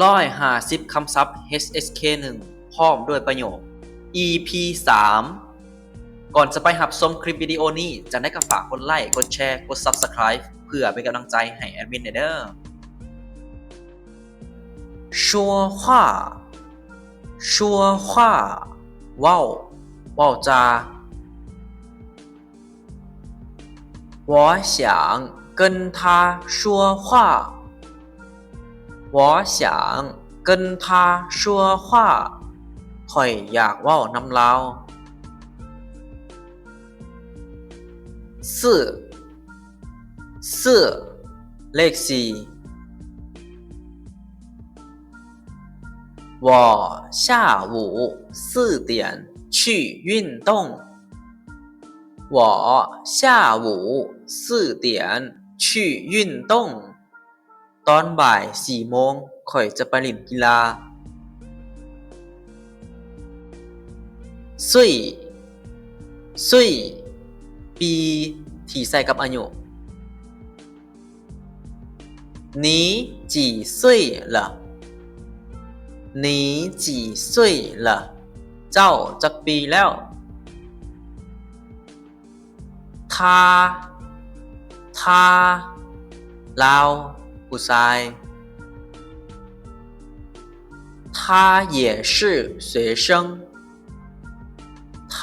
150คำศัพท์ HSK1 พร้อมด้วยประโยค EP 3ก่อนจะไปหับชมคลิปวิดีโอนี้จะได้ก็ฝากกดไลค์กดแชร์กด Subscribe เพื่อเป็นกำลังใจให้แอดมินเด้อ说话说话ว้าวว้าวจา我想跟他说话我想跟他说话ข้อยอยากเว้านำลาว四เลขสี่我下午4点去运动我下午4点去运动ตอนบ่าย4โมงข้อยจะไปเล่นกีฬาซุยปีที่ใส่กับอายุ你几岁了你几岁了เจ้าจักปีแล้ว他ลาวผู้ชาย他也是学生他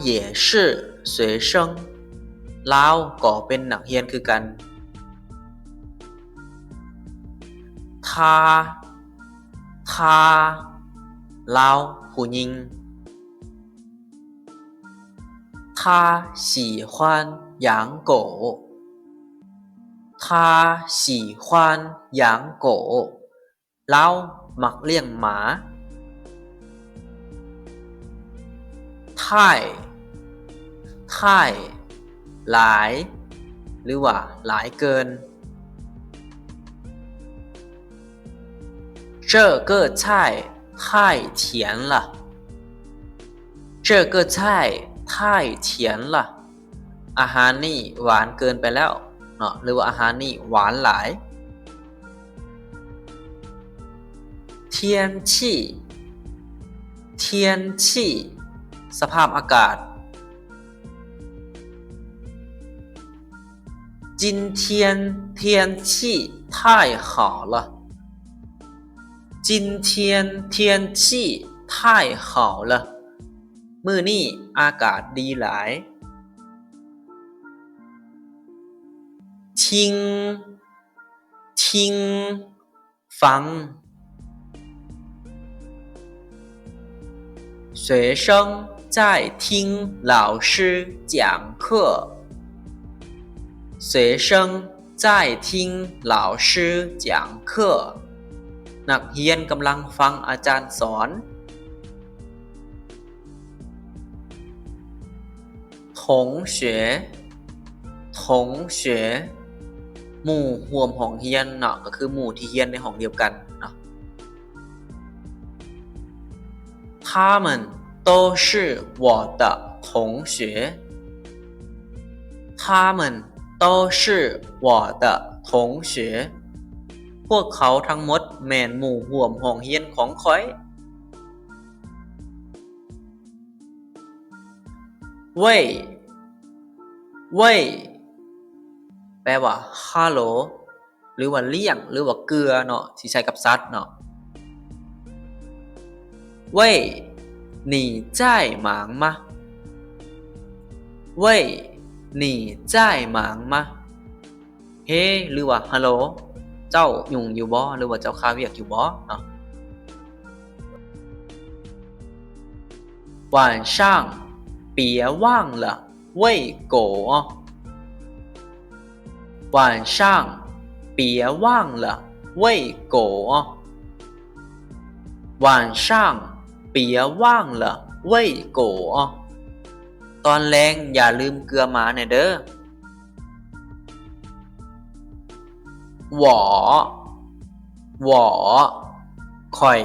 也是学生ลาวก็เป็นนักเรียนคือกัน他ลาวผู้หญิง他喜欢养狗他喜欢养狗ลาวมักเลี้ยงหมา太หลายหรือว่าหลายเกิน这个菜太甜了这个菜太甜了อาหารนี่หวานเกินไปแล้วเนาะหรือว่าอาหารนี่หวานหลาย天气สภาพอากาศ今天天气太好了今天天气太好了มื้อนี้อากาศดีหลาย听ฟัง学生在听老师讲课学生在听老师讲课นักเรียนกำลังฟังอาจารย์สอน同学หมู่ร่วมห้องเรียนเนาะก็คือหมู่ที่เรียนในห้องเดียวกันเนาะ他们都是我的同学他们都是我的同学พวกเขาทั้งหมดแม่นหมู่ร่วมห้องเรียนของข้อยเว่ยแปลว่าฮัลโหลหรือว่าเลี่ยงหรือว่าเกลือเนาะที่ใช้กับสัตว์เนาะเว่ย你在忙吗เว่ย你在忙吗เฮ้หรือว่าฮัลโหลเจ้ายุ่งอยู่บ่หรือว่าเจ้าคาเวียกอยู่บ่เนาะ晚上别忘了喂狗晚上别忘了喂狗晚上别忘了喂狗ตอนแลงอย่าลืมเกลือหมาแน่เด้อ我ข่อย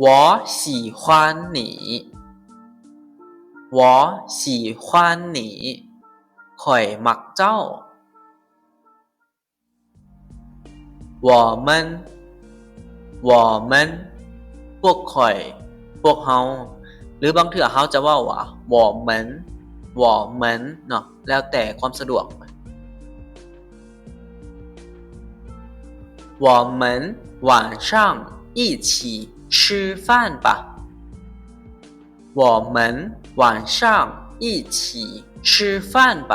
我喜欢你我喜欢你ข่อยมักเจ้า我们我们พวกข่อยพวกเฮาหรือบางเทื่อเฮาจะว่า我们我们เนาะแล้วแต่ความสะดวก我们晚上一起吃饭吧我们晚上一起吃饭吧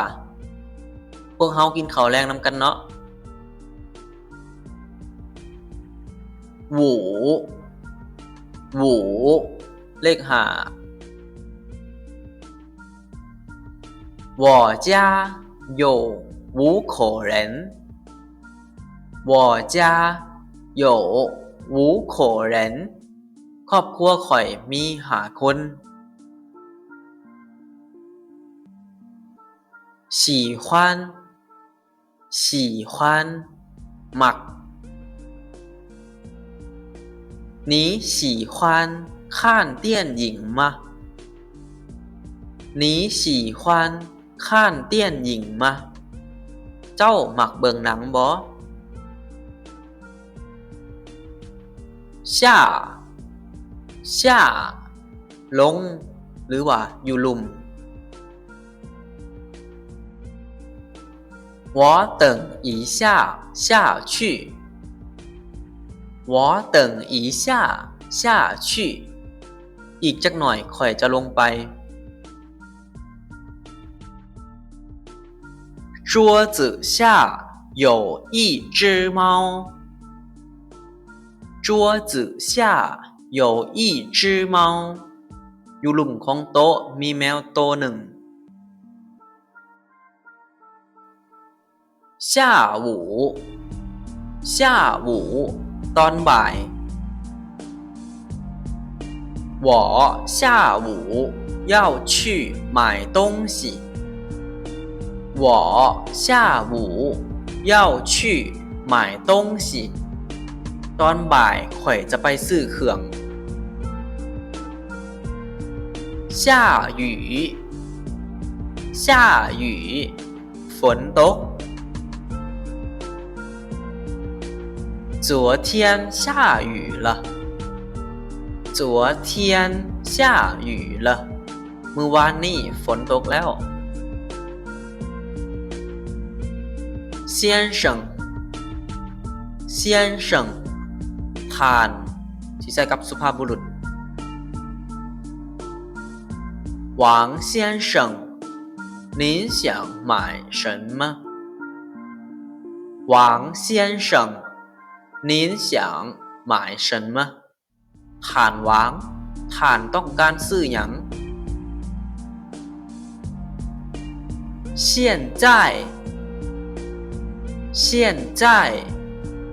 พวกเฮากินข้าวแรงนำกันเนาะหูหูเลข5我家有5口人我家有5口人ครอบครัวข่อยมี5คน喜欢喜欢มัก你喜欢看电影吗你喜欢看电影吗เจ้ามักเบิ่งหนังบ่下下ลงหรือว่าอยู่หลุม我等一下下去我等一下下去อีกจักหน่อยข่อยจะลงไป桌子下有一只猫桌子下有一只猫อยู่หลุมของโต๊ะมีแมวตัวหนึ่ง下午下午ตอนบ่าย我下午要去买东西我下午要去买东西ตอนบ่ายข่อยจะไปซื้อเครื่อง下雨下雨ฝนตก昨天下雨了昨天下雨了เมื่อวานนี้ฝนตกแล้ว先生先生ท่านที่ใช้กับสุภาพบุรุษ王先生您想买什么王先生您想买什么ท่านหวังท่านต้องการซื้อหยัง现在现在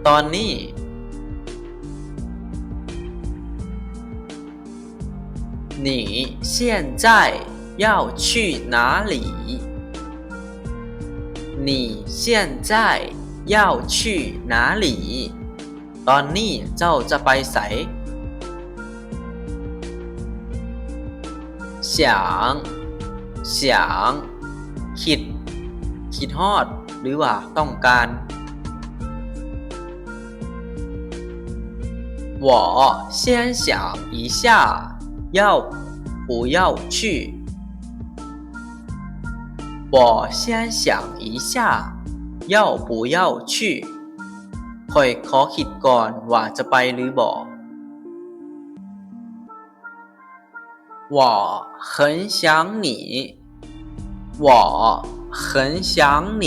ตอนนี้你现在要去哪里你现在要去哪里ตอนนี้เจ้าจะไปไส想想คิดฮอดหรือว่าต้องการ我先想一下要不要去我先想一下要不要去ข่อยขอคิดก่อนว่าจะไปหรือบ่我很想你我很想你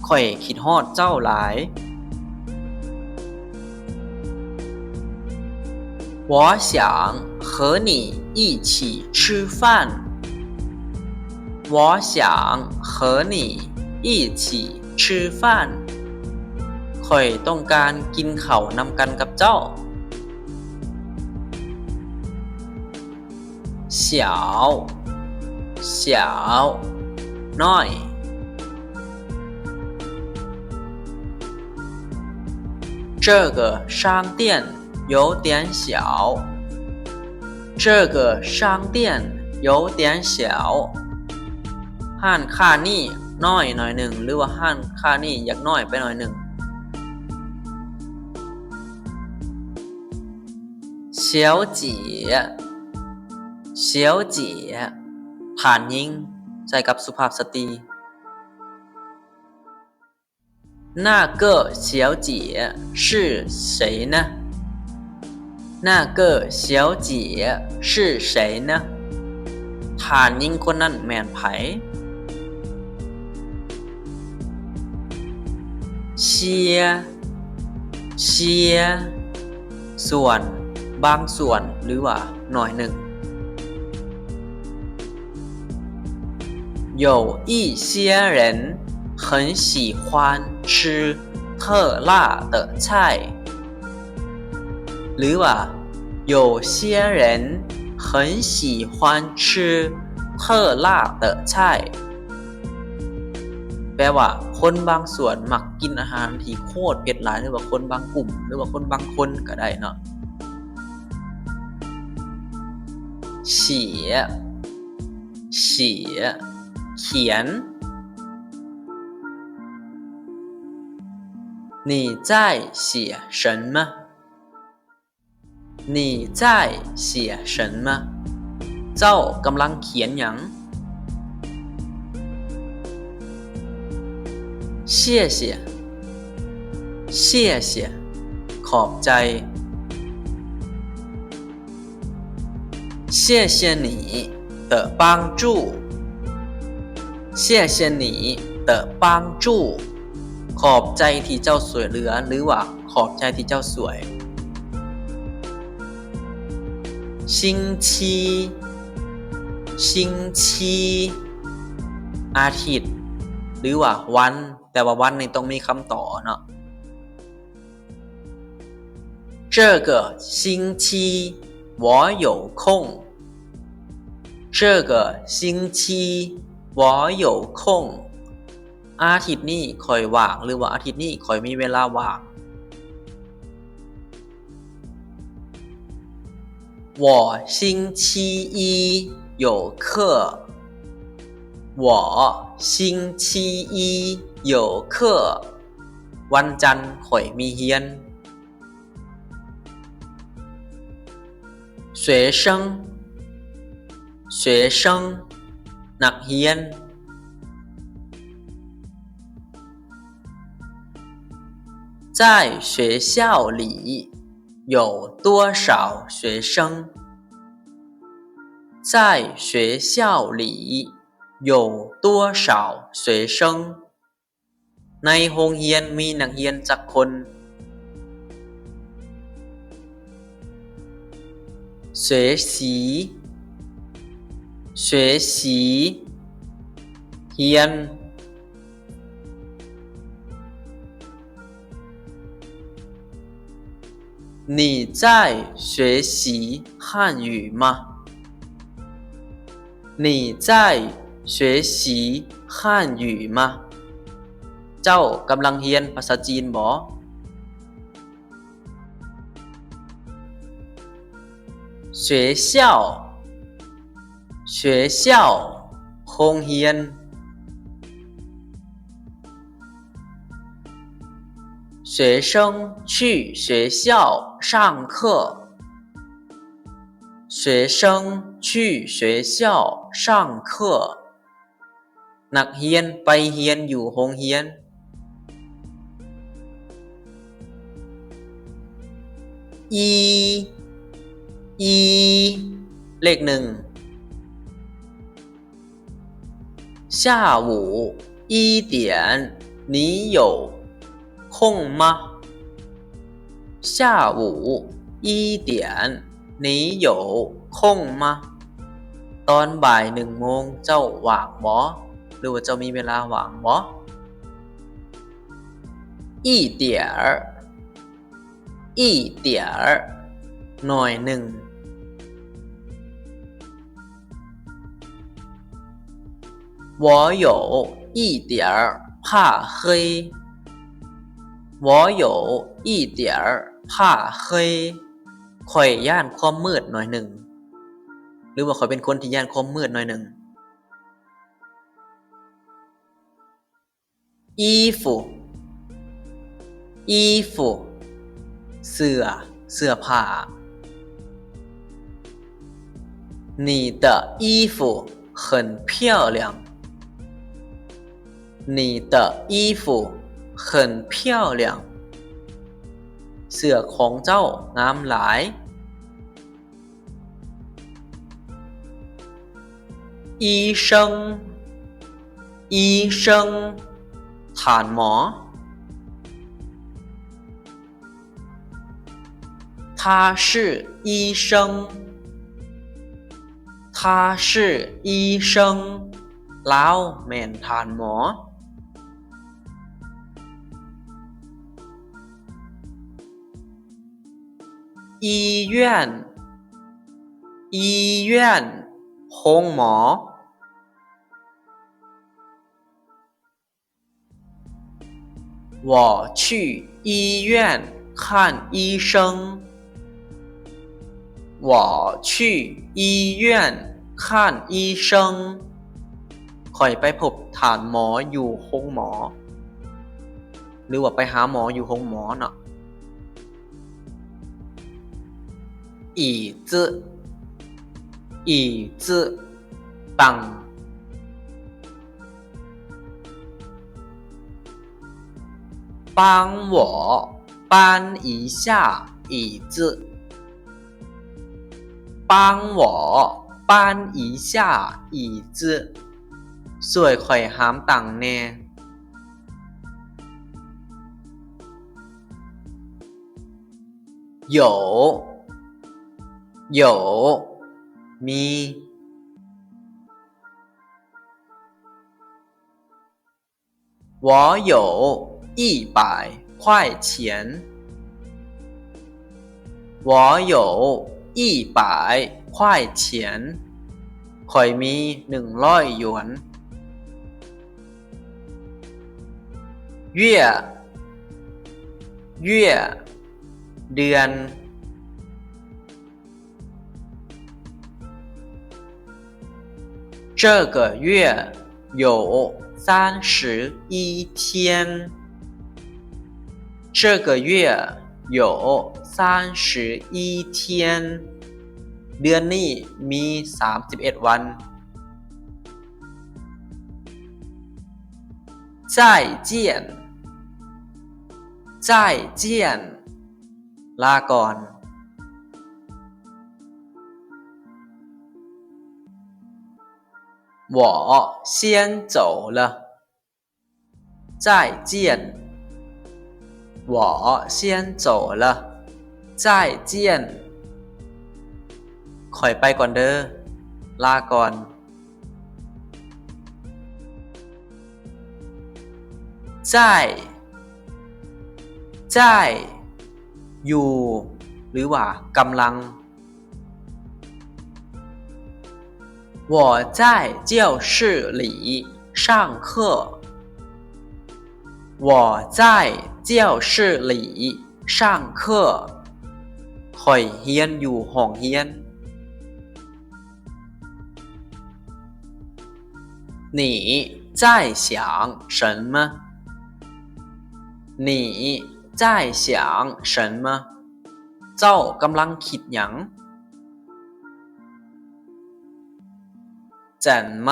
ข่อยคิดฮอดเจ้าหลาย我想和你一起吃饭我想和你一起吃饭ข่อยต้องการกินข้าวนำกันกับเจ้า小小น้อย这个商店有点小这个商店有点小ห้านค้านี่น้อยหน่อยหนึ่งหรือว่าห้านค้านี่อยากน้อยไปหน่อยหนึ่ง小姐小姐ฐานหญิงใช้กับสุภาพสตรี那个小姐是谁呢那个小姐是谁呢ฐานหญิงคนนั้นแม่นไผเชียส่วนบางส่วนหรือว่าหน่อยหนึ่ง有一些人很喜欢吃特辣的菜หรือว่า有些人很喜欢吃特辣的菜แปลว่าคนบางส่วนมักกินอาหารที่โคตรเผ็ดหลายหรือว่าคนบางกลุ่มหรือว่าคนบางคนก็ได้เนาะเขียน你在写什么你在写什么เจ้ากำลังเขียนหยัง谢谢ขอบใจ谢谢你的帮助谢谢你的帮助ขอบใจที่เจ้าสวยเหลือหรือว่าขอบใจที่เจ้าสวย星期อาทิตย์หรือว่าวันแต่ว่าวันนี่ต้องมีคำต่อเนาะ这个星期我有空这个星期我有空อาทิตย์นี้ค่อยว่างหรือว่าอาทิตย์นี้ค่อยมีเวลาว่าง我星期一有课我星期一有课วันจันทร์ข่อยมีเรียน学生นักเรียน在学校里有多少学生在学校里有多少学生ในโรงเรียนมีนักเรียนจักคน学习เรียน你在学习汉语吗你在学习汉语吗เจ้ากำลังเรียนภาษาจีนบ่学校โรงเรียน学生去学校上课学生去学校上课นักเรียนไปเรียนอยู่โรงเรียนเลขหนึ่ง下午1点你有空吗下午1点你有空吗ตอนบ่าย1 โมงเจ้าว่างบ่หรือว่าเจ้ามีเวลาว่างบ่1点หน่อยหนึ่ง我有一点怕黑我有一点怕黑ข่อยย่านความมืดหน่อยหนึ่งหรือว่าข่อยเป็นคนที่ย่านความมืดหน่อยหนึ่ง衣服เสื้อผ้า你的衣服很漂亮你的衣服很漂亮เสื้อของเจ้างามหลาย医生医生ฐานหมอ他是医生他是医生แล้วแม่นฐานหมอ医院医院โรงหมอ我去医院看医生我去医院看医生ข้อยไปพบฐานหมออยู่โรงหมอหรือว่าไปหาหมออยู่โรงหมอเนาะ椅子椅子ตัง帮我搬一下椅子帮我搬一下椅子ช่วยข้อยหามตังแน่有有มี我有100块钱我有100块钱ข้อยมี100หยวน月月เดือน这个月有31天这个月有31天เดือนนี้มี31วัน再见再见ลาก่อน我先走了再见我先走了再见ข้อยไปก่อนเด้อลาก่อน在อยู่หรือว่ากำลัง我在教室里上课我在教室里上课ข้อยเรียนอยู่ห้องเรียน你在想什么你在想什么เจ้ากำลังคิดหยัง怎么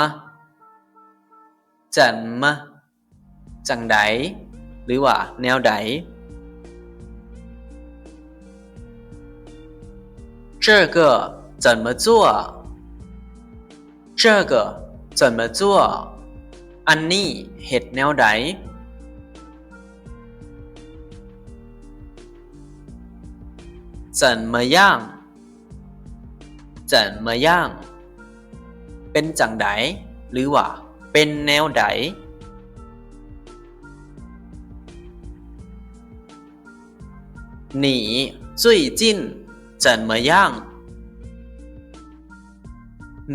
จังใดหรือว่าแนวใด这个怎么做这个怎么做อันนี้เฮ็ดแนวใด怎么样怎么样เป็นจังใดหรือว่าเป็นแนวใด你最近怎么样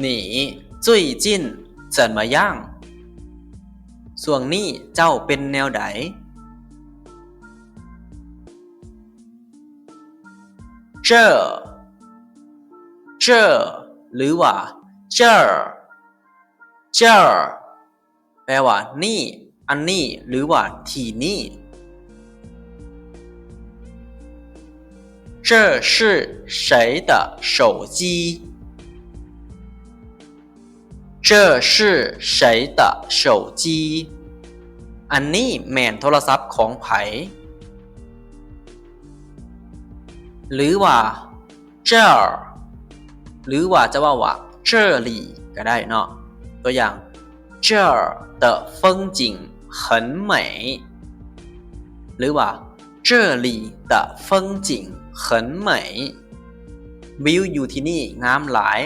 你最近怎么样ช่วงนี้เจ้าเป็นแนวใด这หรือว่า这แปลว่านี่อันนี้หรือว่าที่นี่这是谁的手机这是谁的手机อันนี้แม่นโทรศัพท์ของไผหรือว่า这儿หรือว่าจะว่า这里ก็ได้เนาะตัวอย่าง这儿的风景很美หรือว่า这里的风景很美วิวอยู่ที่นี่งามหลาย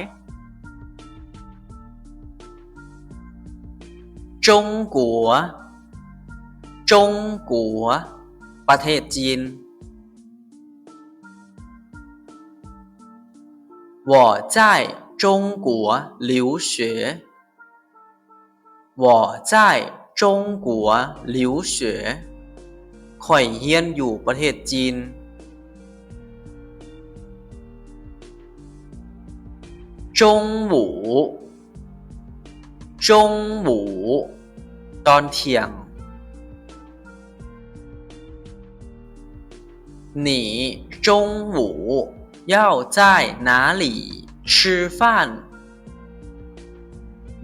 จงกัวจงกัวประเทศจีน我在中国留学我在中国留学ข่อยเรียนอยู่ประเทศจีน中午中午ตอนเที่ยง你中午要在哪里吃饭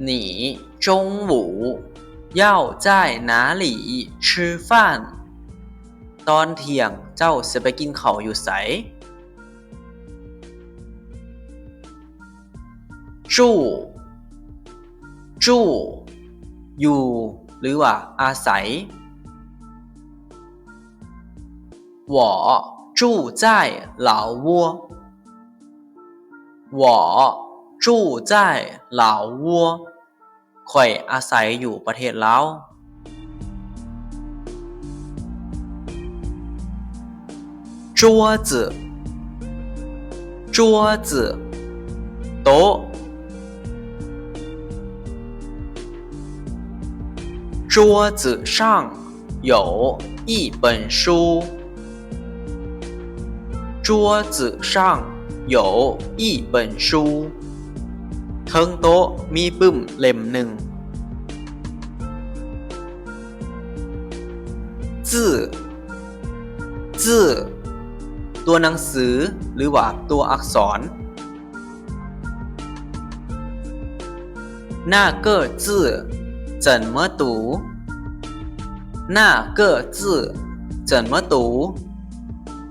你中午要在哪里吃饭ตอนเที่ยงเจ้าสิไปกินข้าวอยู่ไสจู่จู่อยู่หรือว่าอาศัย我住在老挝我住在老挝ข่อยอาศัยอยู่ประเทศลาว桌子桌子โต๊ะ桌子上有一本书桌子上有一本书เทิงโต๊ะมีปึ้มเล่มหนึ่งจื่อจื่อตัวหนังสือหรือว่าตัวอักษร那个字怎么读那个字怎么读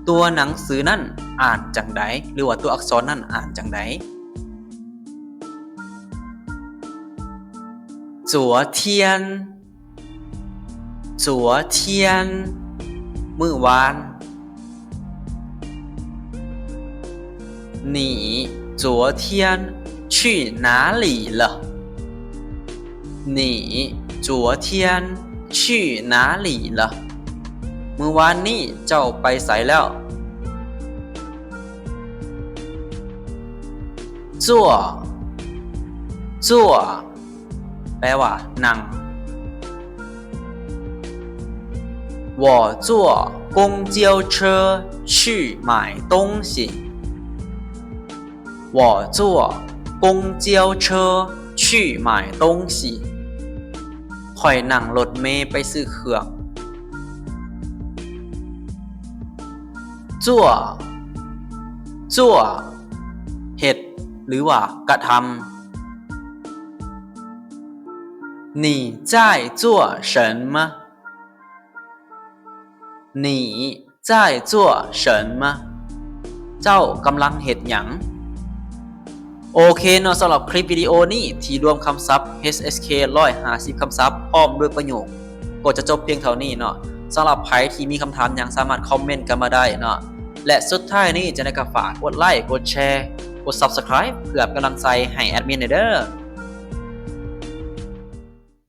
ตัวหนังสือนั่นอ่านจังไดหรือว่าตัวอักษรนั่นอ่านจังได昨天昨天มื้อวาน你昨天去哪里了你昨天去哪里了มื้อวานนี้เจ้าไปไสแล้วจั่วจั่วแปลว่านั่ง我坐公交车去买东西我坐公交车去买东西ข่อยนั่งรถเมล์ไปซื้อเครื่องจั่วจั่วเฮ็ดหรือว่ากระทำ你在做什么你在做什么เจ้ากำลังเฮ็ดหยังโอเคเนาะสำหรับคลิปวิดีโอนี้ที่รวมคำศัพท์ HSK 150คำศัพท์พร้อมด้วยประโยคก็จะจบเพียงเท่านี้เนาะสำหรับใครที่มีคำถามหยังสามารถคอมเมนต์กันมาได้เนาะและสุดท้ายนี้จะได้ฝากกดไลค์กดแชร์กด Subscribe เพื่อเป็นกำลังใจให้แอดมินเด้อ